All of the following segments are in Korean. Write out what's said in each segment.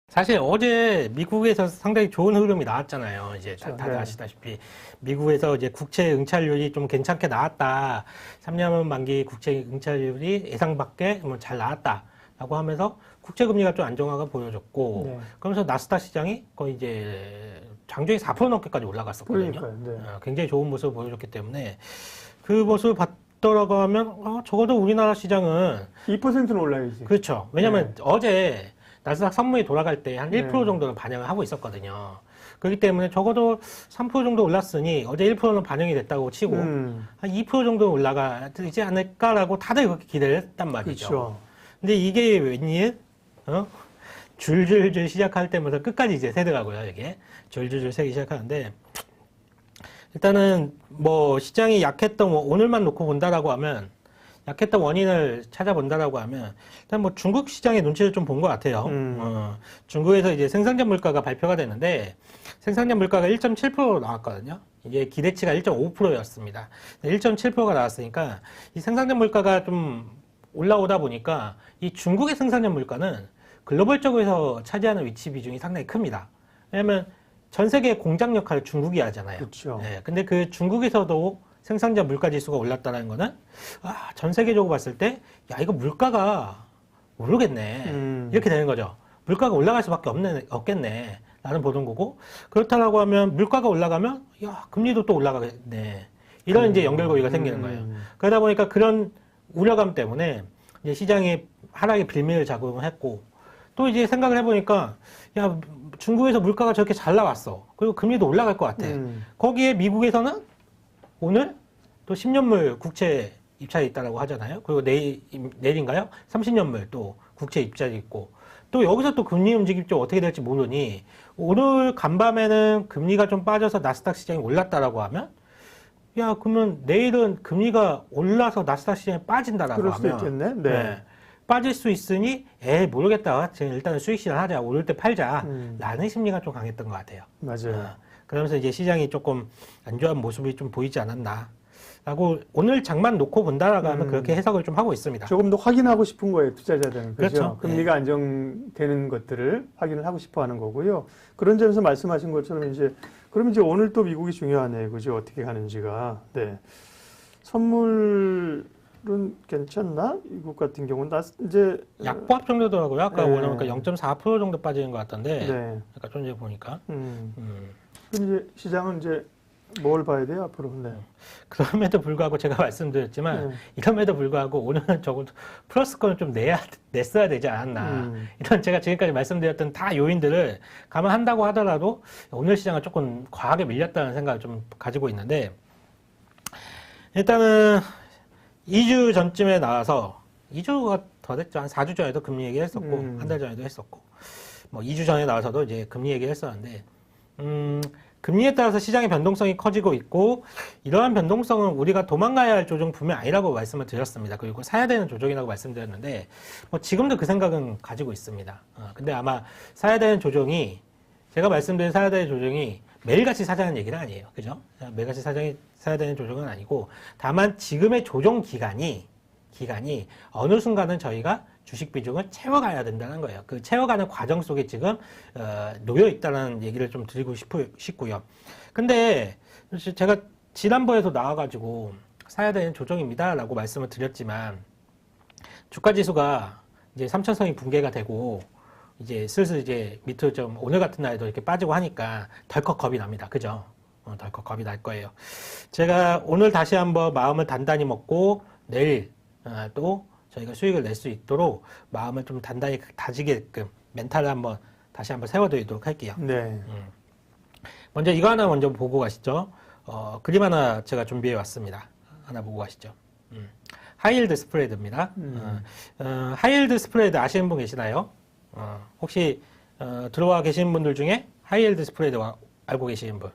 사실 어제 미국에서 상당히 좋은 흐름이 나왔잖아요. 이제 그렇죠. 다들 네. 아시다시피 미국에서 이제 국채 응찰률이 좀 괜찮게 나왔다. 3년 만기 국채 응찰률이 예상 밖에 뭐 잘 나왔다라고 하면서 국채 금리가 좀 안정화가 보여졌고, 네. 그러면서 나스닥 시장이 거의 이제 장중에 4% 넘게까지 올라갔었거든요. 그러니까요. 네. 굉장히 좋은 모습을 보여줬기 때문에 그 모습을 봤더라고 하면 적어도 우리나라 시장은 2%는 올라야지. 그렇죠. 왜냐하면 어제 나스닥 선물이 돌아갈 때 한 1% 네. 정도는 반영을 하고 있었거든요. 그렇기 때문에 적어도 3% 정도 올랐으니 어제 1%는 반영이 됐다고 치고 한 2% 정도 올라가지 않을까라고 다들 그렇게 기대를 했단 말이죠. 그렇죠. 근데 이게 웬일? 줄줄줄 시작할 때마다 끝까지 이제 세더라고요, 이게. 줄줄줄 세기 시작하는데, 일단은 뭐 시장이 약했던, 오늘만 놓고 본다라고 하면, 약했던 원인을 찾아본다라고 하면, 일단 뭐 중국 시장의 눈치를 좀 본 것 같아요. 중국에서 이제 생산자 물가가 발표가 되는데, 생산자 물가가 1.7% 나왔거든요. 이게 기대치가 1.5%였습니다. 1.7%가 나왔으니까, 이 생산자 물가가 좀 올라오다 보니까, 이 중국의 생산자 물가는 글로벌적으로 차지하는 위치 비중이 상당히 큽니다. 왜냐면 전 세계 공장 역할을 중국이 하잖아요. 그렇죠. 네, 근데 그 중국에서도 생산자 물가 지수가 올랐다는 거는 전 세계적으로 봤을 때 이거 물가가 오르겠네. 이렇게 되는 거죠. 물가가 올라갈 수밖에 없겠네. 라는 보는 거고, 그렇다라고 하면 물가가 올라가면 금리도 또 올라가겠네. 이런 이제 연결고리가 생기는 거예요. 그러다 보니까 그런 우려감 때문에 이제 시장이 하락의 빌미를 작용을 했고, 또 이제 생각을 해보니까, 중국에서 물가가 저렇게 잘 나왔어. 그리고 금리도 올라갈 것 같아. 거기에 미국에서는 오늘 또 10년물 국채 입찰이 있다라고 하잖아요. 그리고 내일인가요? 30년물 또 국채 입찰이 있고, 또 여기서 또 금리 움직임이 좀 어떻게 될지 모르니, 오늘 간밤에는 금리가 좀 빠져서 나스닥 시장이 올랐다라고 하면, 그러면 내일은 금리가 올라서 나스닥 시장이 빠진다라고 그럴 수도 하면, 있겠네. 네. 빠질 수 있으니, 모르겠다. 지금 일단은 수익 실현하자. 오를 때 팔자. 라는 심리가 좀 강했던 것 같아요. 맞아요. 그러면서 이제 시장이 조금 안 좋은 모습이 좀 보이지 않았나. 라고 오늘 장만 놓고 본다라고 하면 그렇게 해석을 좀 하고 있습니다. 조금 더 확인하고 싶은 거예요, 투자자들은. 그렇죠? 그렇죠. 금리가 안정되는 것들을 확인을 하고 싶어 하는 거고요. 그런 점에서 말씀하신 것처럼 그러면 이제 오늘 또 미국이 중요하네요. 그죠? 어떻게 가는지가. 네. 선물은 괜찮나? 미국 같은 경우는 이제 약보합 정도더라고요. 아까 네. 보니까 0.4% 정도 빠지는 것 같던데. 네. 아까 좀 전에 보니까. 그럼 이제 시장은 이제 뭘 봐야 돼요, 앞으로? 네. 그럼에도 불구하고 제가 말씀드렸지만, 이럼에도 불구하고 오늘은 적어도 플러스권을 좀 냈어야 되지 않았나. 이런 제가 지금까지 말씀드렸던 다 요인들을 감안한다고 하더라도 오늘 시장은 조금 과하게 밀렸다는 생각을 좀 가지고 있는데, 일단은 2주 전쯤에 나와서 2주가 더 됐죠. 한 4주 전에도 금리 얘기를 했었고, 한 달 전에도 했었고, 뭐 2주 전에 나와서도 이제 금리 얘기를 했었는데, 금리에 따라서 시장의 변동성이 커지고 있고, 이러한 변동성은 우리가 도망가야 할 조정 분명 아니라고 말씀을 드렸습니다. 그리고 사야 되는 조정이라고 말씀드렸는데, 뭐 지금도 그 생각은 가지고 있습니다. 근데 아마 사야 되는 조정이, 제가 말씀드린 사야 되는 조정이 매일같이 사자는 얘기는 아니에요. 그죠? 매일같이 사야 되는 조정은 아니고, 다만 지금의 조정 기간이 어느 순간은 저희가 주식 비중을 채워가야 된다는 거예요. 그 채워가는 과정 속에 지금 놓여 있다는 얘기를 좀 드리고 싶고요. 근데 제가 지난번에도 나와가지고 사야 되는 조정입니다라고 말씀을 드렸지만, 주가 지수가 이제 3천선이 붕괴가 되고 이제 슬슬 이제 밑으로 좀 오늘 같은 날에도 이렇게 빠지고 하니까 덜컥 겁이 납니다. 그죠? 덜컥 겁이 날 거예요. 제가 오늘 다시 한번 마음을 단단히 먹고 내일 또 저희가 수익을 낼 수 있도록 마음을 좀 단단히 다지게끔 멘탈을 다시 한번 세워드리도록 할게요. 네. 먼저 이거 하나 먼저 보고 가시죠. 그림 하나 제가 준비해 왔습니다. 하나 보고 가시죠. 하이힐드 스프레드입니다. 하이힐드 스프레드 아시는 분 계시나요? 혹시 들어와 계시는 분들 중에 하이힐드 스프레드 알고 계시는 분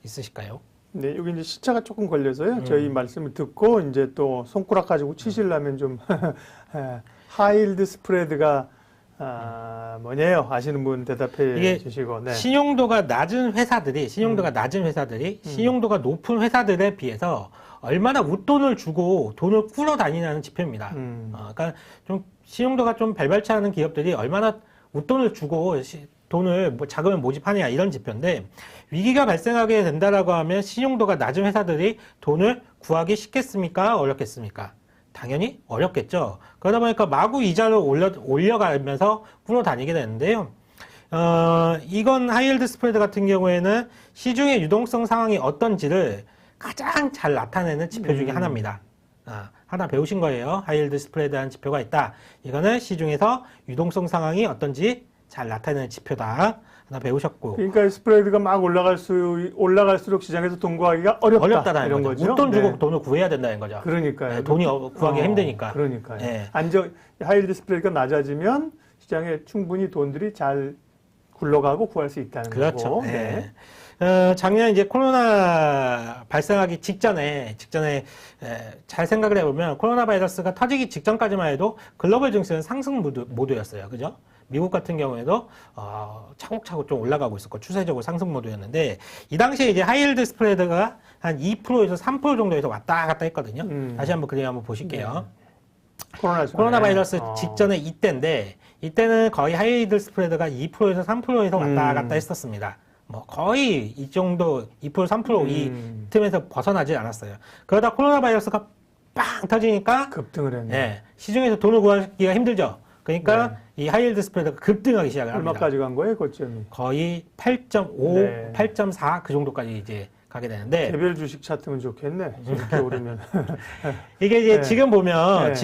있으실까요? 네, 여기 이제 시차가 조금 걸려서요. 저희 말씀을 듣고 이제 또 손가락 가지고 치시려면 좀 하이힐드 스프레드가 뭐냐요? 아시는 분 대답해 주시고. 네. 신용도가 낮은 회사들이 신용도가 높은 회사들에 비해서 얼마나 웃돈을 주고 돈을 꾸러 다니냐는 지표입니다. 그러니까 좀 신용도가 좀 발발치 않은 기업들이 얼마나 웃돈을 주고 돈을 뭐 자금을 모집하느냐 이런 지표인데 위기가 발생하게 된다라고 하면 신용도가 낮은 회사들이 돈을 구하기 쉽겠습니까? 어렵겠습니까? 당연히 어렵겠죠. 그러다 보니까 마구 이자를 올려가면서 끌어다니게 되는데요. 이건 하이힐드 스프레드 같은 경우에는 시중의 유동성 상황이 어떤지를 가장 잘 나타내는 지표 중에 하나입니다. 하나 배우신 거예요. 하이힐드 스프레드라는 지표가 있다. 이거는 시중에서 유동성 상황이 어떤지 잘 나타내는 지표다. 하나 배우셨고. 그러니까 스프레드가 막 올라갈수록 시장에서 돈 구하기가 어렵다는 이런 거죠. 웃돈 주고 네. 돈을 구해야 된다는 거죠. 그러니까요. 네, 돈이 구하기가 힘드니까. 그러니까요. 네. 하이힐드 스프레드가 낮아지면 시장에 충분히 돈들이 잘 굴러가고 구할 수 있다는 그렇죠. 거고. 네. 작년 이제 코로나 발생하기 직전에 잘 생각을 해보면 코로나 바이러스가 터지기 직전까지만 해도 글로벌 증시는 상승 모드였어요. 그죠? 미국 같은 경우에도 차곡차곡 좀 올라가고 있었고 추세적으로 상승 모드였는데 이 당시에 이제 하이힐드 스프레드가 한 2%에서 3% 정도에서 왔다 갔다 했거든요. 다시 한번 그림 한번 보실게요. 네. 코로나 바이러스 직전에 이때는 거의 하이힐드 스프레드가 2%에서 3%에서 왔다 갔다 했었습니다. 뭐 거의 이 정도 2%, 3% 이 틈에서 벗어나지 않았어요. 그러다 코로나 바이러스가 빵 터지니까 급등을 했네. 네, 시중에서 돈을 구하기가 힘들죠. 그러니까 이 하이힐드 스프레드가 급등하기 시작을 합니다. 얼마까지 간 거예요, 고점이? 거의 8.5, 네. 8.4 그 정도까지 이제 가게 되는데 개별 주식 차트면 좋겠네. 이렇게 오르면. 이게 이제 네. 지금 보면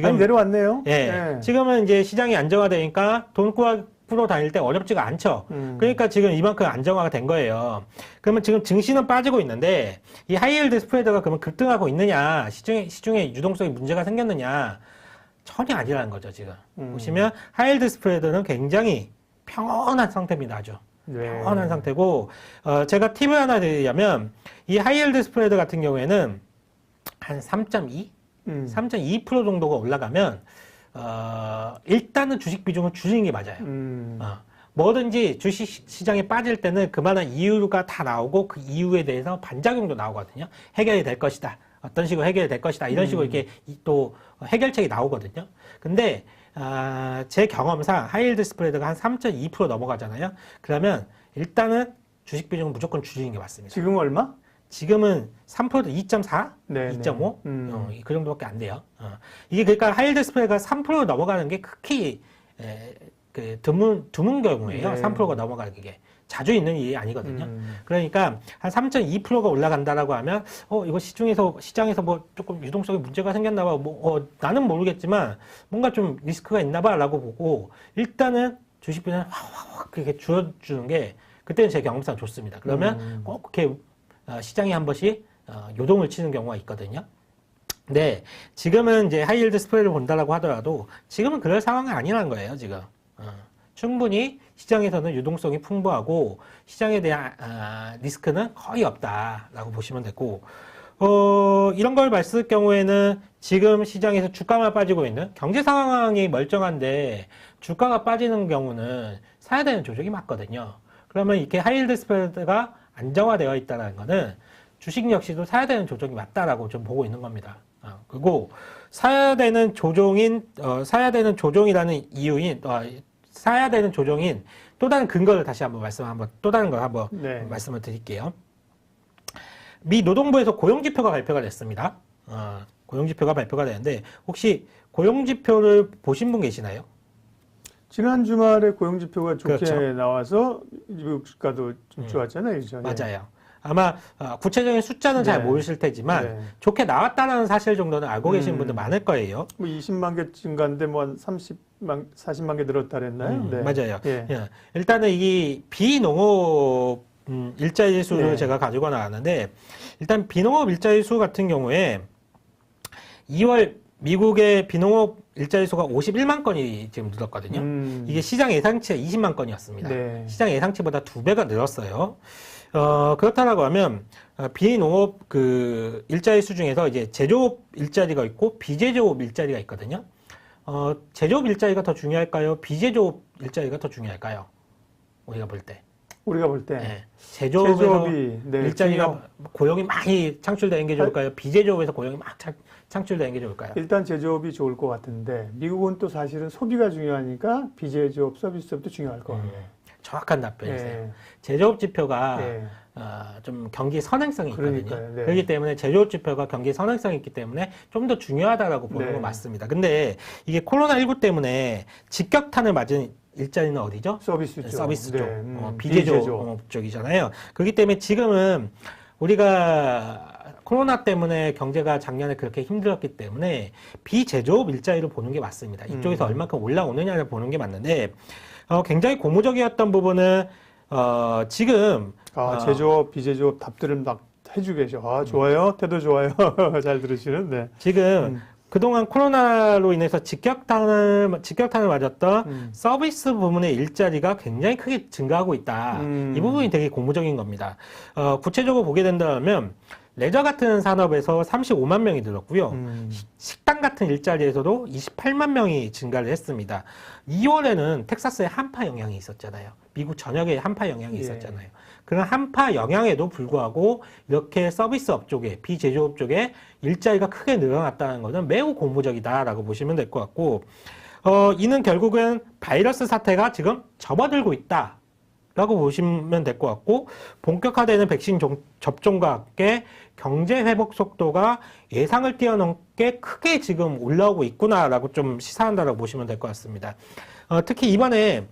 아니, 내려왔네요. 예, 네. 지금은 이제 시장이 안정화되니까 돈 구하러 다닐 때 어렵지가 않죠. 그러니까 지금 이만큼 안정화가 된 거예요. 그러면 지금 증시는 빠지고 있는데 이 하이힐드 스프레드가 그러면 급등하고 있느냐, 시중에 유동성이 문제가 생겼느냐 전혀 아니라는 거죠. 지금 보시면 하이힐드 스프레드는 굉장히 평온한 상태입니다. 아주. 네. 평온한 상태고 제가 팁을 하나 드리자면 이 하이힐드 스프레드 같은 경우에는 한 3.2? 3.2% 정도가 올라가면 일단은 주식 비중을 줄이는 게 맞아요. 뭐든지 주식 시장에 빠질 때는 그만한 이유가 다 나오고 그 이유에 대해서 반작용도 나오거든요. 해결이 될 것이다. 어떤 식으로 해결이 될 것이다. 이런 식으로 이렇게 또 해결책이 나오거든요. 근데 제 경험상 하이힐드 스프레드가 한 3.2% 넘어가잖아요. 그러면 일단은 주식 비중은 무조건 줄이는 게 맞습니다. 지금 얼마? 지금은 3%도 2.4, 네, 2.5 그 정도밖에 안 돼요. 이게 그러니까 하이힐드 스프레드가 3% 넘어가는 게 극히 드문 경우예요. 네. 3%가 넘어가는 게 자주 있는 일이 아니거든요. 그러니까 한 3.2%가 올라간다라고 하면 이거 시장에서 뭐 조금 유동성에 문제가 생겼나 봐. 나는 모르겠지만 뭔가 좀 리스크가 있나 봐라고 보고 일단은 주식 비중을 확 그렇게 줄여주는 게 그때는 제 경험상 좋습니다. 그러면 꼭 이렇게 시장이 한 번씩 요동을 치는 경우가 있거든요. 근데 지금은 이제 하이힐드 스프레드를 본다라고 하더라도 지금은 그럴 상황이 아니라는 거예요. 지금 충분히 시장에서는 유동성이 풍부하고 시장에 대한 리스크는 거의 없다라고 보시면 되고 이런 걸 봤을 경우에는 지금 시장에서 주가만 빠지고 있는 경제 상황이 멀쩡한데 주가가 빠지는 경우는 사야 되는 조정이 맞거든요. 그러면 이렇게 하이힐드 스프레드가 안정화되어 있다는 거는 주식 역시도 사야 되는 조정이 맞다라고 좀 보고 있는 겁니다. 그리고 사야 되는 조정이라는 이유인 사야 되는 조정인 또 다른 근거를 다시 또 다른 걸 한번 네. 말씀을 드릴게요. 미 노동부에서 고용지표가 발표가 됐습니다. 고용지표가 발표가 되는데 혹시 고용지표를 보신 분 계시나요? 지난 주말에 고용지표가 좋게 그렇죠. 나와서 미국 주가도 좀 좋았잖아요. 그죠? 맞아요. 아마 구체적인 숫자는 잘 모르실 테지만 좋게 나왔다는 사실 정도는 알고 계시는 분들 많을 거예요. 뭐 20만 개 증가인데 뭐 한 40만 개 늘었다 그랬나요? 네. 맞아요. 예. 일단은 이 비농업 일자리 수를 제가 가지고 나왔는데 일단 비농업 일자리 수 같은 경우에 2월 미국의 비농업 일자리 수가 51만 건이 지금 늘었거든요. 이게 시장 예상치가 20만 건이었습니다. 네. 시장 예상치보다 2배가 늘었어요. 그렇다라고 하면 비농업 일자리 수 중에서 이제 제조업 일자리가 있고 비제조업 일자리가 있거든요. 제조업 일자리가 더 중요할까요? 비제조업 일자리가 더 중요할까요? 우리가 볼 때. 우리가 볼 때 네. 제조업에서 제조업이 네, 일자리가 고용이 많이 창출되는 게 좋을까요? 비제조업에서 고용이 막 창출되는 게 좋을까요? 일단 제조업이 좋을 것 같은데 미국은 또 사실은 소비가 중요하니까 비제조업, 서비스업도 중요할 것 같아요. 정확한 답변이세요. 네. 제조업 지표가 네. 좀 경기 선행성이 있거든요. 그러니까요. 네. 그렇기 때문에 제조업 지표가 경기 선행성이 있기 때문에 좀 더 중요하다라고 보는 네. 건 맞습니다. 근데 이게 코로나19 때문에 직격탄을 맞은 일자리는 어디죠? 서비스 쪽. 서비스 쪽, 네. 비제조업 쪽이잖아요. 그렇기 때문에 지금은 우리가 코로나 때문에 경제가 작년에 그렇게 힘들었기 때문에 비제조업 일자리를 보는 게 맞습니다. 이쪽에서 얼마큼 올라오느냐를 보는 게 맞는데 굉장히 고무적이었던 부분은 지금 제조업, 비제조업 답들을 막 해주고 계셔. 좋아요. 태도 좋아요. 잘 들으시는. 네. 지금 그동안 코로나로 인해서 직격탄을 맞았던 서비스 부문의 일자리가 굉장히 크게 증가하고 있다. 이 부분이 되게 고무적인 겁니다. 구체적으로 보게 된다면 레저 같은 산업에서 35만 명이 늘었고요. 식당 같은 일자리에서도 28만 명이 증가를 했습니다. 2월에는 텍사스에 한파 영향이 있었잖아요. 미국 전역에 한파 영향이 있었잖아요. 그런 한파 영향에도 불구하고 이렇게 서비스업 쪽에, 비제조업 쪽에 일자리가 크게 늘어났다는 것은 매우 고무적이다라고 보시면 될 것 같고, 이는 결국은 바이러스 사태가 지금 접어들고 있다. 라고 보시면 될 것 같고, 본격화되는 백신 접종과 함께 경제 회복 속도가 예상을 뛰어넘게 크게 지금 올라오고 있구나라고 좀 시사한다라고 보시면 될 것 같습니다. 특히 이번에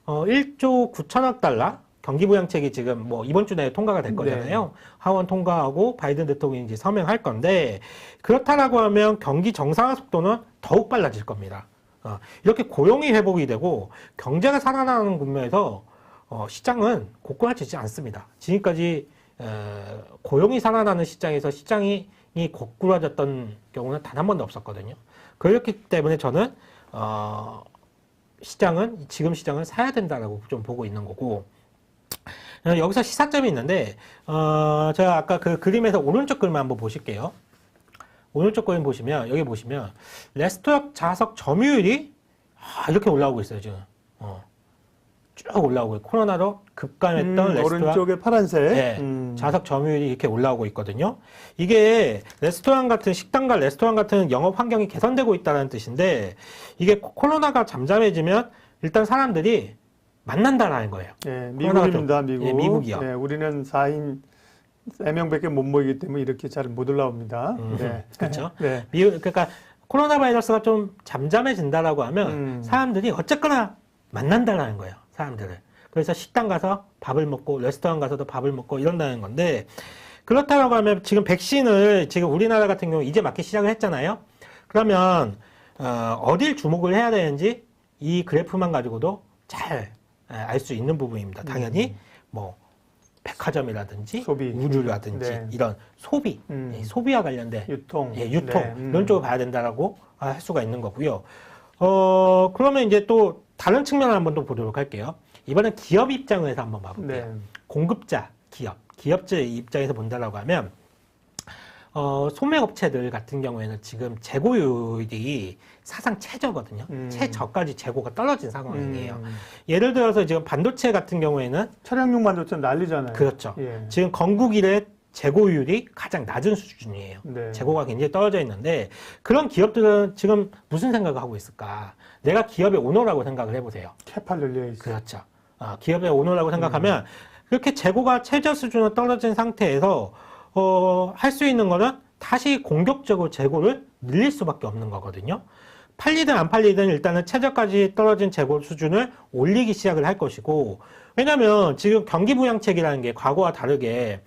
1조 9천억 달러 경기부양책이 지금 뭐 이번 주 내에 통과가 될 거잖아요. 네. 하원 통과하고 바이든 대통령이 이제 서명할 건데, 그렇다라고 하면 경기 정상화 속도는 더욱 빨라질 겁니다. 이렇게 고용이 회복이 되고 경제가 살아나는 국면에서 시장은 고꾸라지지 않습니다. 지금까지 고용이 살아나는 시장에서 시장이 고꾸라졌던 경우는 단 한 번도 없었거든요. 그렇기 때문에 저는 지금 시장은 사야 된다라고 좀 보고 있는 거고, 여기서 시사점이 있는데 제가 아까 그 그림에서 오른쪽 그림을 한번 보실게요. 오른쪽 그림 보시면 여기 보시면 레스토랑 좌석 점유율이 이렇게 올라오고 있어요 지금. 쭉 올라오고 코로나로 급감했던 레스토랑 오른쪽에 파란색 네, 좌석 점유율이 이렇게 올라오고 있거든요. 이게 레스토랑 같은 식당과 레스토랑 같은 영업 환경이 개선되고 있다는 뜻인데, 이게 코로나가 잠잠해지면 일단 사람들이 만난다라는 거예요. 네, 미국입니다. 미국. 네, 미국이요. 네, 우리는 4인 4명밖에 못 모이기 때문에 이렇게 잘 못 올라옵니다. 네. 그렇죠. 네. 그러니까 코로나 바이러스가 좀 잠잠해진다라고 하면 사람들이 어쨌거나 만난다라는 거예요. 사람들을. 그래서 식당 가서 밥을 먹고 레스토랑 가서도 밥을 먹고 이런다는 건데, 그렇다고 하면 지금 백신을 지금 우리나라 같은 경우 이제 맞기 시작을 했잖아요. 그러면 어딜 주목을 해야 되는지 이 그래프만 가지고도 잘 알 수 있는 부분입니다. 당연히 뭐 백화점이라든지 소비. 우류라든지 네. 이런 소비, 소비와 관련된 유통, 유통 네. 이런 쪽을 봐야 된다라고 할 수가 있는 거고요. 그러면 이제 또 다른 측면을 한번 또 보도록 할게요. 이번엔 기업 입장에서 한번 봐볼게요. 네. 공급자, 기업주의 입장에서 본다라고 하면 소매업체들 같은 경우에는 지금 재고율이 사상 최저거든요. 최저까지 재고가 떨어진 상황이에요. 예를 들어서 지금 반도체 같은 경우에는 차량용 반도체 난리잖아요. 그렇죠. 예. 지금 건국 이래 재고율이 가장 낮은 수준이에요. 네. 재고가 굉장히 떨어져 있는데, 그런 기업들은 지금 무슨 생각을 하고 있을까? 내가 기업의 오너라고 생각을 해보세요. 캐파 열려 있어. 그렇죠. 기업의 오너라고 생각하면 그렇게 재고가 최저 수준으로 떨어진 상태에서 할 수 있는 거는 다시 공격적으로 재고를 늘릴 수밖에 없는 거거든요. 팔리든 안 팔리든 일단은 최저까지 떨어진 재고 수준을 올리기 시작을 할 것이고, 왜냐면 지금 경기부양책이라는 게 과거와 다르게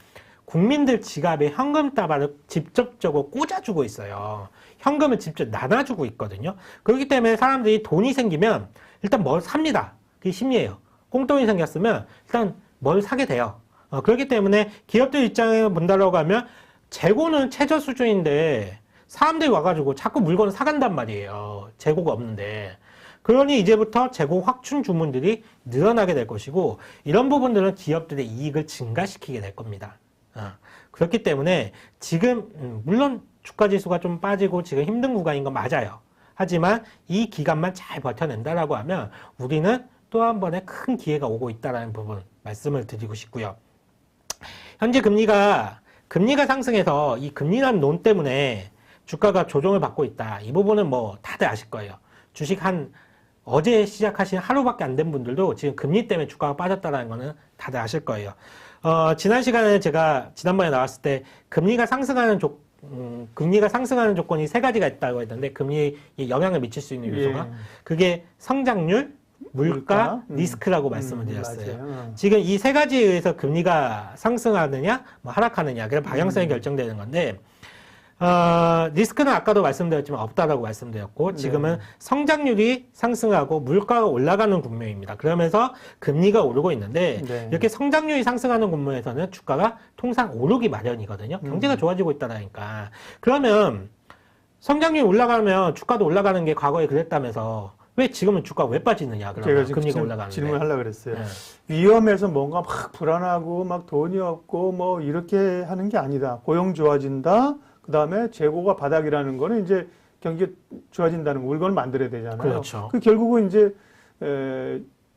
국민들 지갑에 현금 다발을 직접적으로 꽂아주고 있어요. 현금을 직접 나눠주고 있거든요. 그렇기 때문에 사람들이 돈이 생기면 일단 뭘 삽니다. 그게 심리예요. 꽁돈이 생겼으면 일단 뭘 사게 돼요. 그렇기 때문에 기업들 입장에 본다라고 하면 재고는 최저 수준인데 사람들이 와가지고 자꾸 물건을 사간단 말이에요. 재고가 없는데. 그러니 이제부터 재고 확충 주문들이 늘어나게 될 것이고, 이런 부분들은 기업들의 이익을 증가시키게 될 겁니다. 그렇기 때문에 지금 물론 주가지수가 좀 빠지고 지금 힘든 구간인 건 맞아요. 하지만 이 기간만 잘 버텨낸다라고 하면 우리는 또 한 번의 큰 기회가 오고 있다는 부분 말씀을 드리고 싶고요. 현재 금리가 상승해서 이 금리라는 논 때문에 주가가 조정을 받고 있다. 이 부분은 뭐 다들 아실 거예요. 주식 어제 시작하신 하루밖에 안 된 분들도 지금 금리 때문에 주가가 빠졌다는 거는 다들 아실 거예요. 지난 시간에 제가 지난번에 나왔을 때 금리가 상승하는 조건이 세 가지가 있다고 했는데 금리에 영향을 미칠 수 있는 요소가 그게 성장률, 물가, 리스크라고 말씀을 드렸어요. 맞아요. 지금 이 세 가지에 의해서 금리가 상승하느냐, 뭐 하락하느냐, 그런 방향성이 결정되는 건데, 리스크는 아까도 말씀드렸지만 없다라고 말씀드렸고, 지금은 성장률이 상승하고 물가가 올라가는 국면입니다. 그러면서 금리가 오르고 있는데, 이렇게 성장률이 상승하는 국면에서는 주가가 통상 오르기 마련이거든요. 경제가 좋아지고 있다니까. 그러면 성장률이 올라가면 주가도 올라가는 게 과거에 그랬다면서, 왜 지금은 주가가 왜 빠지느냐? 제가 지금 금리가 올라가는데. 질문하려고 그랬어요. 네. 위험해서 뭔가 막 불안하고 막 돈이 없고 뭐 이렇게 하는 게 아니다. 고용 좋아진다. 그 다음에 재고가 바닥이라는 거는 이제 경기가 좋아진다는 물건을 만들어야 되잖아요. 그렇죠. 그 결국은 이제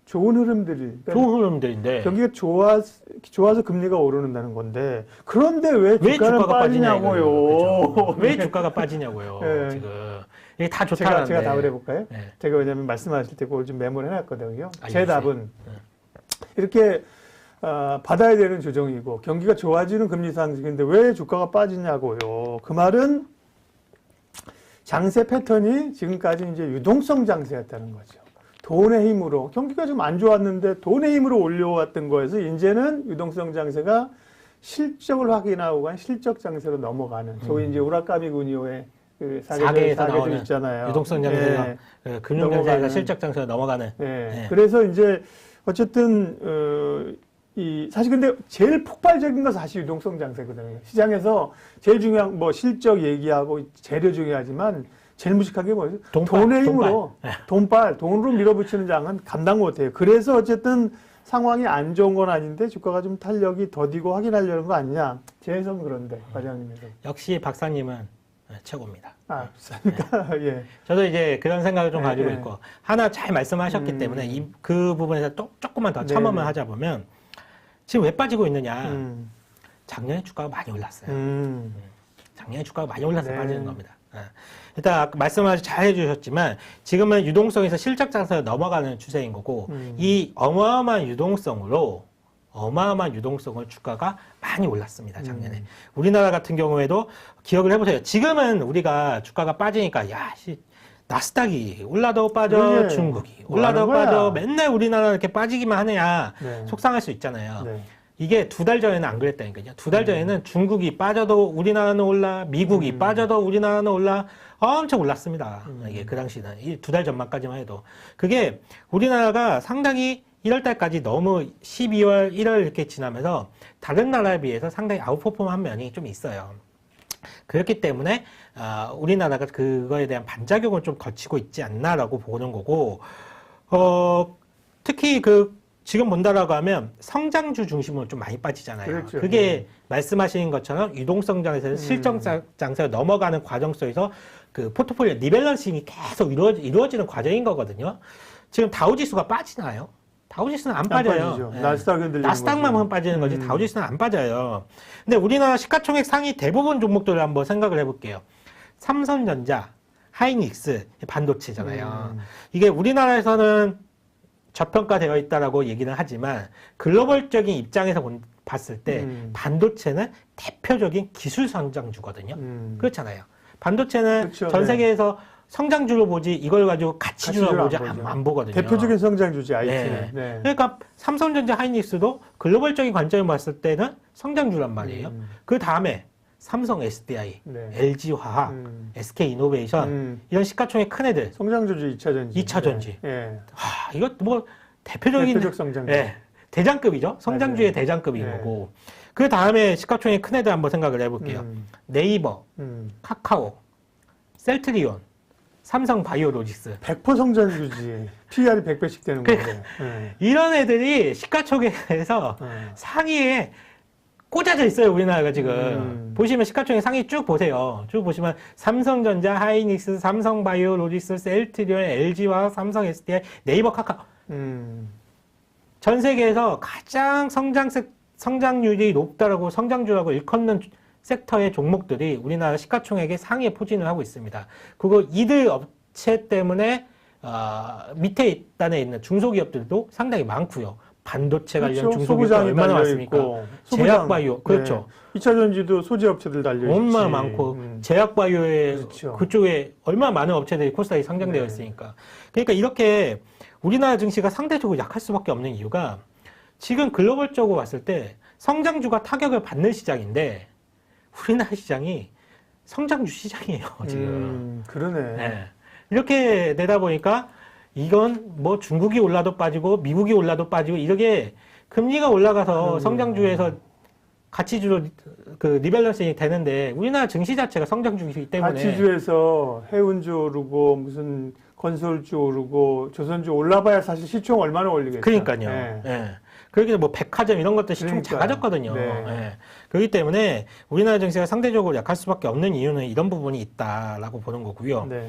좋은 흐름들이 좋은 흐름들인데 경기가 좋아서 금리가 오르는다는 건데 그런데 왜 주가는 빠지냐고요. 그렇죠. 왜 주가가 빠지냐고요. 네. 지금 이게 다 좋다는데 제가 답을 해볼까요? 네. 제가 왜냐하면 말씀하실 때 그걸 좀 메모를 해놨거든요. 제 알겠어요. 답은 이렇게 받아야 되는 조정이고 경기가 좋아지는 금리 상승인데 왜 주가가 빠지냐고요. 그 말은 장세 패턴이 지금까지 이제 유동성 장세였다는 거죠. 돈의 힘으로 경기가 좀 안 좋았는데 돈의 힘으로 올려왔던 거에서 이제는 유동성 장세가 실적을 확인하고 간 실적 장세로 넘어가는 소위 이제 우라카미 군이오의 그 사계절 있잖아요. 유동성 장세가 금융 장세가 실적 장세로 넘어가는. 그래서 이제 어쨌든 사실 근데 제일 폭발적인 건 사실 유동성 장세거든요. 시장에서 제일 중요한 뭐 실적 얘기하고 재료 중요하지만 제일 무식한 게 뭐예요? 돈의 힘으로 돈으로 밀어붙이는 장은 감당 못해요. 그래서 어쨌든 상황이 안 좋은 건 아닌데 주가가 좀 탄력이 더디고 확인하려는 거 아니냐? 제 해석은 그런데 과장님에서 역시 박사님은 최고입니다. 그러니까 예. 저도 이제 그런 생각을 좀 가지고 있고 하나 잘 말씀하셨기 때문에 그 부분에서 조금만 더 첨언을 하자 보면 지금 왜 빠지고 있느냐? 작년에 주가가 많이 올랐어요. 작년에 주가가 많이 올라서 빠지는 겁니다. 일단 말씀을 잘 해주셨지만 지금은 유동성에서 실적 장세로 넘어가는 추세인 거고 이 어마어마한 유동성을 주가가 많이 올랐습니다. 작년에. 우리나라 같은 경우에도 기억을 해보세요. 지금은 우리가 주가가 빠지니까 나스닥이 올라도 빠져 중국이 올라도 빠져 맨날 우리나라 이렇게 빠지기만 하느냐 속상할 수 있잖아요. 이게 2달 전에는 안 그랬다니까요. 2달 전에는 중국이 빠져도 우리나라는 올라, 미국이 빠져도 우리나라는 올라, 엄청 올랐습니다. 이게 그 당시는. 2달 전만까지만 해도. 그게 우리나라가 상당히 1월 달까지 너무 12월, 1월 이렇게 지나면서 다른 나라에 비해서 상당히 아웃퍼폼 한 면이 좀 있어요. 그렇기 때문에, 우리나라가 그거에 대한 반작용을 좀 거치고 있지 않나라고 보는 거고, 특히 지금 본다라고 하면 성장주 중심으로 좀 많이 빠지잖아요. 그렇죠. 그게 말씀하신 것처럼 유동성 장세에서 실적 장세로 넘어가는 과정 속에서 그 포트폴리오 리밸런싱이 계속 이루어지는 과정인 거거든요. 지금 다우지수가 빠지나요? 다우지수는 안 빠져요. 나스닥만 빠지는 거지 다우지수는 안 빠져요. 근데 우리나라 시가총액 상위 대부분 종목들을 한번 생각을 해볼게요. 삼성전자, 하이닉스, 반도체잖아요. 이게 우리나라에서는 저평가되어 있다라고 얘기는 하지만 글로벌적인 입장에서 봤을 때 반도체는 대표적인 기술 성장주거든요. 그렇잖아요. 반도체는 그렇죠, 전 세계에서 성장주로 보지 이걸 가지고 가치주로 보지 안 보거든요. 대표적인 성장주지 IT는. 그러니까 삼성전자 하이닉스도 글로벌적인 관점을 봤을 때는 성장주란 말이에요. 그 다음에 삼성 SDI, LG화학, SK이노베이션 이런 시가총액 큰 애들 성장주지 2차전지. 이거 뭐 대표적인 대표적 성장주. 대장급이죠. 성장주의 대장급인 거고. 그 다음에 시가총액 큰 애들 한번 생각을 해볼게요. 네이버, 카카오, 셀트리온, 삼성바이오로직스. 100% 성장주지. PR이 100배씩 되는 건데. 이런 애들이 시가총액에서 상위에 꽂아져 있어요, 우리나라가 지금. 보시면 시가총액 상위 쭉 보세요. 쭉 보시면 삼성전자, 하이닉스, 삼성바이오로직스, 셀트리온, LG화학, 삼성 SDI, 네이버, 카카오 전 세계에서 가장 성장률이 높다라고 성장주라고 일컫는 섹터의 종목들이 우리나라 시가총액의 상위에 포진을 하고 있습니다. 그거 이들 업체 때문에 밑에 있단에 있는 중소기업들도 상당히 많고요. 반도체 관련 그렇죠. 중소기업들 얼마나 많습니까? 제약바이오, 그렇죠. 네. 2차 전지도 소재 업체들 달려있지. 얼마나 많고 제약바이오에 그렇죠. 그쪽에 얼마나 많은 업체들이 코스닥에 상장되어 네. 있으니까. 그러니까 이렇게 우리나라 증시가 상대적으로 약할 수밖에 없는 이유가 지금 글로벌적으로 봤을 때 성장주가 타격을 받는 시장인데 우리나라 시장이 성장주 시장이에요, 지금. 그러네. 네. 이렇게 되다 보니까 이건 뭐 중국이 올라도 빠지고 미국이 올라도 빠지고 이렇게 금리가 올라가서 성장주에서 가치주로 그 리밸런싱이 되는데 우리나라 증시 자체가 성장주이기 때문에 가치주에서 해운주 오르고 무슨 건설주 오르고 조선주 올라봐야 사실 시총 얼마나 올리겠어요. 그러니까요. 네. 예. 그러기 뭐 백화점 이런 것도 시총이 그러니까요. 작아졌거든요. 네. 예. 그렇기 때문에 우리나라 증시가 상대적으로 약할 수밖에 없는 이유는 이런 부분이 있다라고 보는 거고요. 네.